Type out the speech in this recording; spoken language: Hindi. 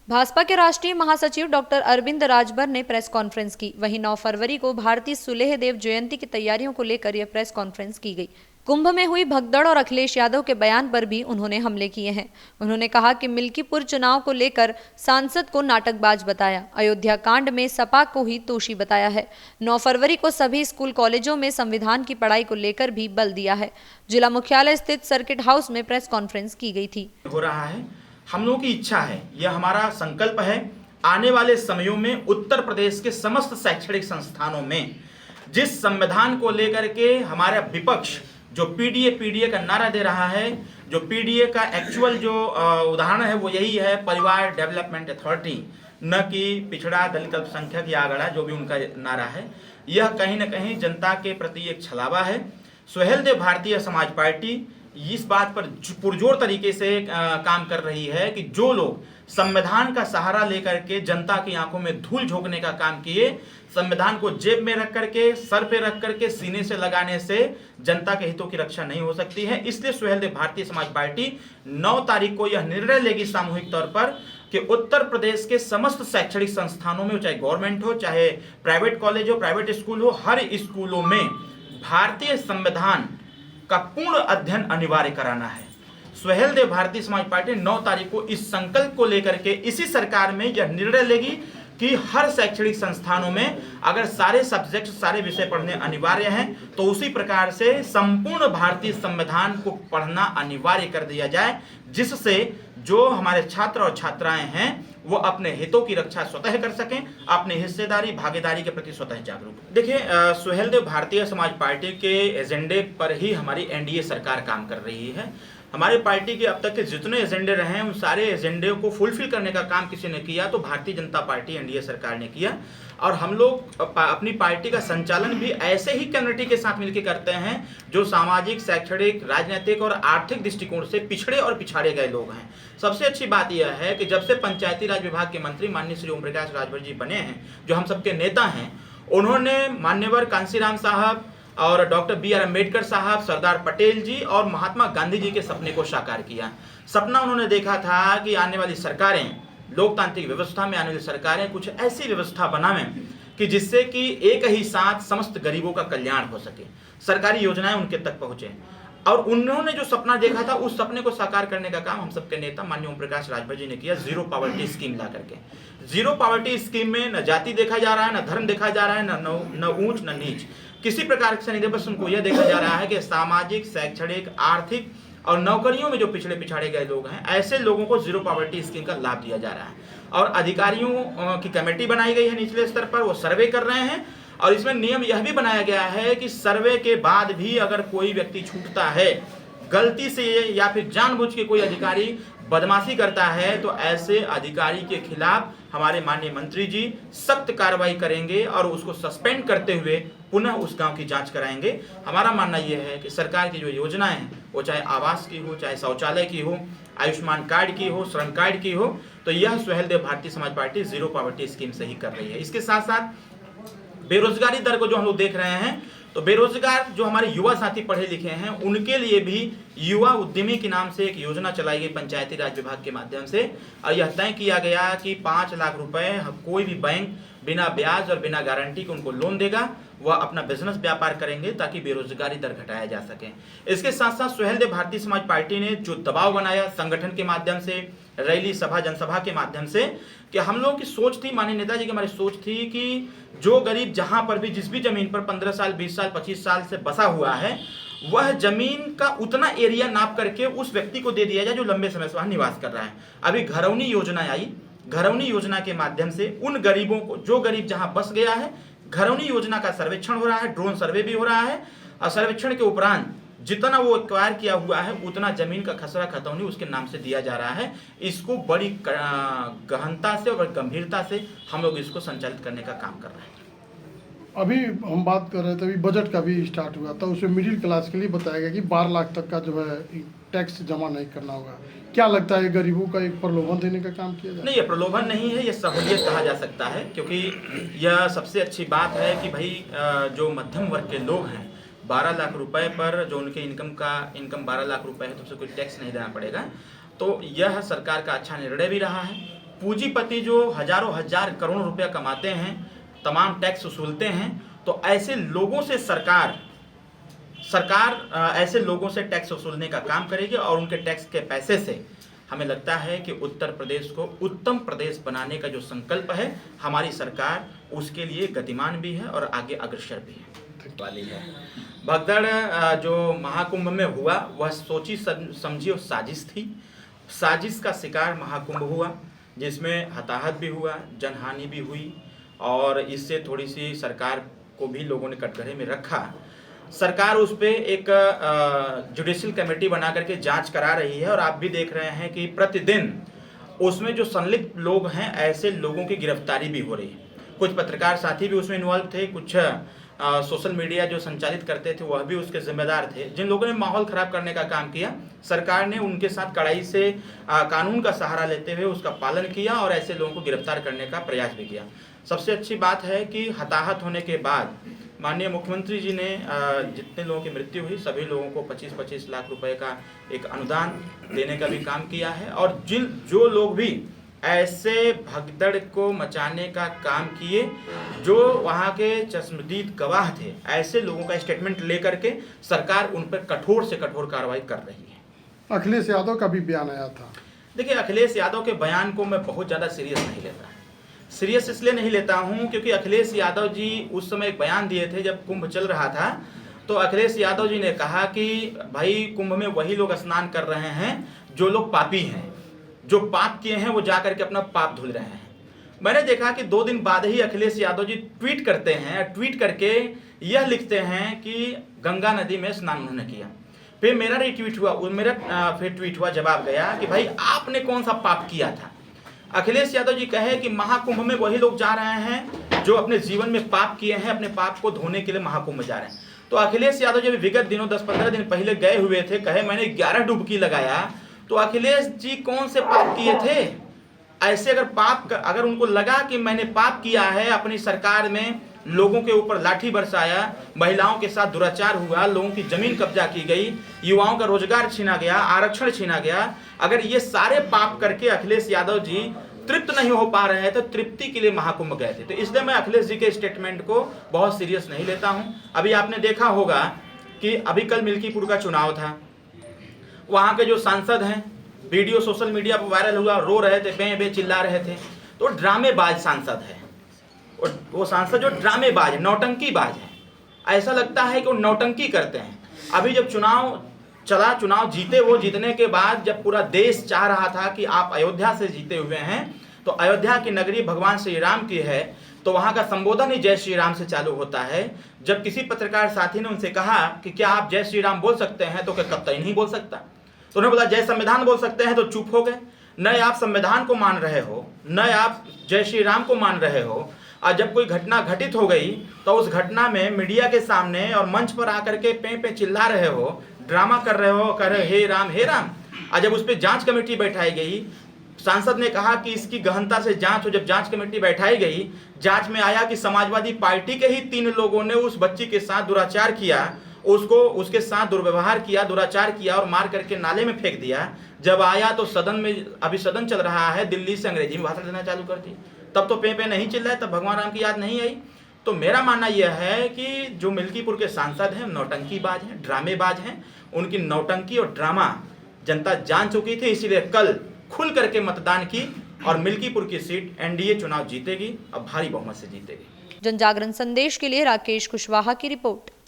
भाजपा के राष्ट्रीय महासचिव डॉक्टर अरविंद राजभर ने प्रेस कॉन्फ्रेंस की। वहीं 9 फरवरी को भारतीय सुलेहदेव जयंती की तैयारियों को लेकर यह प्रेस कॉन्फ्रेंस की गई। कुंभ में हुई भगदड़ और अखिलेश यादव के बयान पर भी उन्होंने हमले किए हैं। उन्होंने कहा कि मिल्कीपुर चुनाव को लेकर सांसद को नाटकबाज बताया, अयोध्या कांड में सपा को ही दोषी बताया है। 9 फरवरी को सभी स्कूल कॉलेजों में संविधान की पढ़ाई को लेकर भी बल दिया है। जिला मुख्यालय स्थित सर्किट हाउस में प्रेस कॉन्फ्रेंस की गई थी। हो रहा है, हम लोगों की इच्छा है, यह हमारा संकल्प है, आने वाले समयों में उत्तर प्रदेश के समस्त शैक्षणिक संस्थानों में जिस संविधान को लेकर के हमारा विपक्ष जो पीडीए का नारा दे रहा है, जो पीडीए का एक्चुअल जो उदाहरण है वो यही है, परिवार डेवलपमेंट अथॉरिटी, न कि पिछड़ा दलित अल्पसंख्यक या अगड़ा, जो भी उनका नारा है, यह कहीं न कहीं जनता के प्रति एक छलावा है। सुहेलदेव भारतीय समाज पार्टी इस बात पर पुरजोर तरीके से काम कर रही है कि जो लोग संविधान का सहारा लेकर के जनता की आंखों में धूल झोंकने का काम किए, संविधान को जेब में रख करके, सर पे रख करके, सीने से लगाने से जनता के हितों की रक्षा नहीं हो सकती है। इसलिए सुहेलदेव भारतीय समाज पार्टी 9 तारीख को यह निर्णय लेगी सामूहिक तौर पर कि उत्तर प्रदेश के समस्त शैक्षणिक संस्थानों में, चाहे गवर्नमेंट हो, चाहे प्राइवेट कॉलेज हो, प्राइवेट स्कूल हो, हर स्कूलों में भारतीय संविधान का पूर्ण अध्ययन अनिवार्य कराना है। सुहेलदेव भारतीय समाज पार्टी 9 तारीख को इस संकल्प को लेकर के इसी सरकार में यह निर्णय लेगी कि हर शैक्षणिक संस्थानों में अगर सारे सब्जेक्ट, सारे विषय पढ़ने अनिवार्य हैं, तो उसी प्रकार से संपूर्ण भारतीय संविधान को पढ़ना अनिवार्य कर दिया जाए, जिससे जो हमारे छात्र और छात्राएं हैं वो अपने हितों की रक्षा स्वतः कर सकें, अपने हिस्सेदारी भागीदारी के प्रति स्वतः जागरूक। देखिए, सुहेलदेव भारतीय समाज पार्टी के एजेंडे पर ही हमारी एनडीए सरकार काम कर रही है। हमारी पार्टी के अब तक के जितने एजेंडे रहे हैं, उन सारे एजेंडे को फुलफिल करने का काम किसी ने किया तो भारतीय जनता पार्टी एनडीए सरकार ने किया। और हम लोग अपनी पार्टी का संचालन भी ऐसे ही कम्युनिटी के साथ मिलकर करते हैं जो सामाजिक, शैक्षणिक, राजनीतिक और आर्थिक दृष्टिकोण से पिछड़े और पिछाड़े गए लोग हैं। सबसे अच्छी बात यह है कि जब से पंचायती राज विभाग के मंत्री माननीय श्री ओम प्रकाश राजभर जी बने हैं, जो हम सबके नेता हैं, उन्होंने मान्यवर कांशीराम साहब और डॉक्टर बी.आर. अम्बेडकर साहब, सरदार पटेल जी और महात्मा गांधी जी के सपने को साकार किया। सपना उन्होंने देखा था कि आने वाली सरकारें, लोकतांत्रिक व्यवस्था में आने वाली सरकारें कुछ ऐसी व्यवस्था बनावें कि जिससे कि एक ही साथ समस्त गरीबों का कल्याण हो सके, सरकारी योजनाएं उनके तक पहुंचे। और उन्होंने जो सपना देखा था, उस सपने को साकार करने का काम हम सबके नेता माननीय ओम प्रकाश राजभर जी ने किया, जीरो पॉवर्टी स्कीम ला करके। जीरो पॉवर्टी स्कीम में न जाति देखा जा रहा है, न धर्म देखा जा रहा है, न ऊंच न नीच, किसी प्रकार से नहीं। बस उनको यह देखा जा रहा है कि सामाजिक, शैक्षणिक, आर्थिक और नौकरियों में जो पिछड़े पिछाड़े गए लोग हैं, ऐसे लोगों को जीरो पॉवर्टी स्कीम का लाभ दिया जा रहा है। और अधिकारियों की कमेटी बनाई गई है निचले स्तर पर, वो सर्वे कर रहे हैं। और इसमें नियम यह भी बनाया गया है कि सर्वे के बाद भी अगर कोई व्यक्ति छूटता है गलती से या फिर जानबूझ के कोई अधिकारी बदमाशी करता है, तो ऐसे अधिकारी के खिलाफ हमारे माननीय मंत्री जी सख्त कार्रवाई करेंगे और उसको सस्पेंड करते हुए पुनः उस गांव की जांच कराएंगे। हमारा मानना यह है कि सरकार की जो योजनाएं हैं, वो चाहे आवास की हो, चाहे शौचालय की हो, आयुष्मान कार्ड की हो, श्रम कार्ड की हो, तो यह Suheldev Bharatiya Samaj party zero poverty scheme से ही कर रही है। इसके साथ साथ बेरोजगारी दर को जो हम लोग देख रहे हैं, तो बेरोजगार जो हमारे युवा साथी पढ़े लिखे हैं, उनके लिए भी युवा उद्यमी के नाम से एक योजना चलाई गई पंचायती राज विभाग के माध्यम से। और यह तय किया गया कि 5 लाख रुपए कोई भी बैंक बिना ब्याज और बिना गारंटी के उनको लोन देगा, वह अपना बिजनेस व्यापार करेंगे ताकि बेरोजगारी दर घटाया जा सके। इसके साथ साथ सुहेलदेव भारतीय समाज पार्टी ने जो दबाव बनाया संगठन के माध्यम से, रैली, सभा, जनसभा के माध्यम से, कि हम लोगों की सोच थी, माननीय नेताजी की हमारी सोच थी कि जो गरीब जहां पर भी, जिस भी जमीन पर 15 साल, 20 साल, 25 साल से बसा हुआ है, वह जमीन का उतना एरिया नाप करके उस व्यक्ति को दे दिया जाए जो लंबे समय से वहां निवास कर रहा है। अभी घरौनी योजना आई, घरौनी योजना के माध्यम से उन गरीबों को, जो गरीब जहां बस गया है, घरौनी योजना का सर्वेक्षण हो रहा है, ड्रोन सर्वे भी हो रहा है, और सर्वेक्षण के उपरांत जितना वो एक्वायर किया हुआ है उतना जमीन का खसरा खतौनी उसके नाम से दिया जा रहा है। इसको बड़ी गहनता से और गंभीरता से हम लोग इसको संचालित करने का काम कर रहे हैं। अभी हम बात कर रहे थे, अभी बजट का भी स्टार्ट हुआ था, उसमें मिडिल क्लास के लिए बताया गया कि 12 लाख तक का जो है टैक्स जमा नहीं करना होगा। क्या लगता है, गरीबों का एक प्रलोभन देने का काम किया जाए? नहीं, ये प्रलोभन नहीं है, ये सहूलियत कहा जा सकता है, क्योंकि यह सबसे अच्छी बात है कि भाई जो मध्यम वर्ग के लोग हैं, 12 लाख रुपए पर जो उनके इनकम 12 लाख रुपए है, तो उसे कोई टैक्स नहीं देना पड़ेगा। तो यह सरकार का अच्छा निर्णय भी रहा है। पूंजीपति जो हजारों हजार करोड़ रुपया कमाते हैं, तमाम टैक्स वसूलते हैं, तो ऐसे लोगों से सरकार ऐसे लोगों से टैक्स वसूलने का काम करेगी और उनके टैक्स के पैसे से हमें लगता है कि उत्तर प्रदेश को उत्तम प्रदेश बनाने का जो संकल्प है हमारी सरकार, उसके लिए गतिमान भी है और आगे अग्रसर भी है वाली है। भगदड़ जो महाकुंभ में हुआ वह सोची समझी और साजिश थी। साजिश का शिकार महाकुंभ हुआ, जिसमें हताहत भी हुआ, जनहानि भी हुई और इससे थोड़ी सी सरकार को भी लोगों ने कटघरे में रखा। सरकार उस पर एक जुडिशियल कमेटी बना करके जांच करा रही है और आप भी देख रहे हैं कि प्रतिदिन उसमें जो संलिप्त लोग हैं ऐसे लोगों की गिरफ्तारी भी हो रही है। कुछ पत्रकार साथी भी उसमें इन्वॉल्व थे, कुछ सोशल मीडिया जो संचालित करते थे वह भी उसके जिम्मेदार थे। जिन लोगों ने माहौल खराब करने का काम किया, सरकार ने उनके साथ कड़ाई से कानून का सहारा लेते हुए उसका पालन किया और ऐसे लोगों को गिरफ्तार करने का प्रयास भी किया। सबसे अच्छी बात है कि हताहत होने के बाद माननीय मुख्यमंत्री जी ने जितने लोगों की मृत्यु हुई सभी लोगों को 25-25 लाख रुपए का एक अनुदान देने का भी काम किया है और जो लोग भी ऐसे भगदड़ को मचाने का काम किए, जो वहाँ के चश्मदीद गवाह थे, ऐसे लोगों का स्टेटमेंट लेकर के सरकार उन पर कठोर से कठोर कार्रवाई कर रही है। अखिलेश यादव का भी बयान आया था। देखिए, अखिलेश यादव के बयान को मैं बहुत ज़्यादा सीरियस नहीं लेता। सीरियस इसलिए नहीं लेता हूँ क्योंकि अखिलेश यादव जी उस समय एक बयान दिए थे जब कुंभ चल रहा था, तो अखिलेश यादव जी ने कहा कि भाई कुंभ में वही लोग स्नान कर रहे हैं जो लोग पापी हैं, जो पाप किए हैं वो जा करके अपना पाप धुल रहे हैं। मैंने देखा कि 2 दिन बाद ही अखिलेश यादव जी ट्वीट करते हैं, ट्वीट करके यह लिखते हैं कि गंगा नदी में स्नान उन्होंने किया। फिर मेरा रिट्वीट हुआ, फिर ट्वीट हुआ, जवाब गया कि भाई आपने कौन सा पाप किया था। अखिलेश यादव जी कहे कि महाकुंभ में वही लोग जा रहे हैं जो अपने जीवन में पाप किए हैं, अपने पाप को धोने के लिए महाकुंभ में जा रहे हैं। तो अखिलेश यादव जब विगत दिनों 10-15 दिन पहले गए हुए थे, कहे मैंने 11 डुबकी लगाया, तो अखिलेश जी कौन से पाप किए थे? ऐसे अगर उनको लगा कि मैंने पाप किया है, अपनी सरकार में लोगों के ऊपर लाठी बरसाया, महिलाओं के साथ दुराचार हुआ, लोगों की जमीन कब्जा की गई, युवाओं का रोजगार छीना गया, आरक्षण छीना गया, अगर ये सारे पाप करके अखिलेश यादव जी तृप्त नहीं हो पा रहे हैं तो तृप्ति के लिए महाकुंभ गए थे। तो इसलिए मैं अखिलेश जी के स्टेटमेंट को बहुत सीरियस नहीं लेता हूं। अभी आपने देखा होगा कि अभी कल मिल्कीपुर का चुनाव था, वहां के जो सांसद हैं, वीडियो सोशल मीडिया पर वायरल हुआ, रो रहे थे, बे बे चिल्ला रहे थे। तो ड्रामेबाज सांसद है, और वो सांसद जो ड्रामेबाज है, नौटंकीबाज है, ऐसा लगता है कि वो नौटंकी करते हैं। अभी जब चुनाव चला, चुनाव जीते, वो जीतने के बाद जब पूरा देश चाह रहा था कि आप अयोध्या से जीते हुए हैं, तो अयोध्या की नगरी भगवान श्री राम की है, तो वहां का संबोधन ही जय श्री राम से चालू होता है। जब किसी पत्रकार साथी ने उनसे कहा कि क्या आप जय श्री राम बोल सकते हैं, तो क्या कतई नहीं बोल सकता। तो उन्होंने बोला जय संविधान बोल सकते हैं, तो चुप हो गए। न आप संविधान को मान रहे हो, न आप जय श्री राम को मान रहे हो। और जब कोई घटना घटित हो गई तो उस घटना में मीडिया के सामने और मंच पर आकर के पे चिल्ला रहे हो, ड्रामा कर रहे हो, कह रहे हे राम हे राम। और जब उस पर जांच कमेटी बैठाई गई, सांसद ने कहा कि इसकी गहनता से जांच हो। जब जांच कमेटी बैठाई गई, जांच में आया कि समाजवादी पार्टी के ही 3 लोगों ने उस बच्ची के साथ दुराचार किया, उसके साथ दुर्व्यवहार किया, दुराचार किया और मार करके नाले में फेंक दिया। जब आया तो सदन में, अभी सदन चल रहा है, दिल्ली से अंग्रेजी में भाषण देना चालू कर दी। तब तो पे नहीं चिल्लाए, तब भगवान राम की याद नहीं आई। तो मेरा मानना यह है कि जो मिल्कीपुर के सांसद हैं नौटंकीबाज हैं, ड्रामेबाज हैं। उनकी नौटंकी और ड्रामा जनता जान चुकी थी, इसीलिए कल खुल करके मतदान की और मिल्कीपुर की सीट एनडीए चुनाव जीतेगी और भारी बहुमत से जीतेगी। जनजागरण संदेश के लिए राकेश कुशवाहा की रिपोर्ट।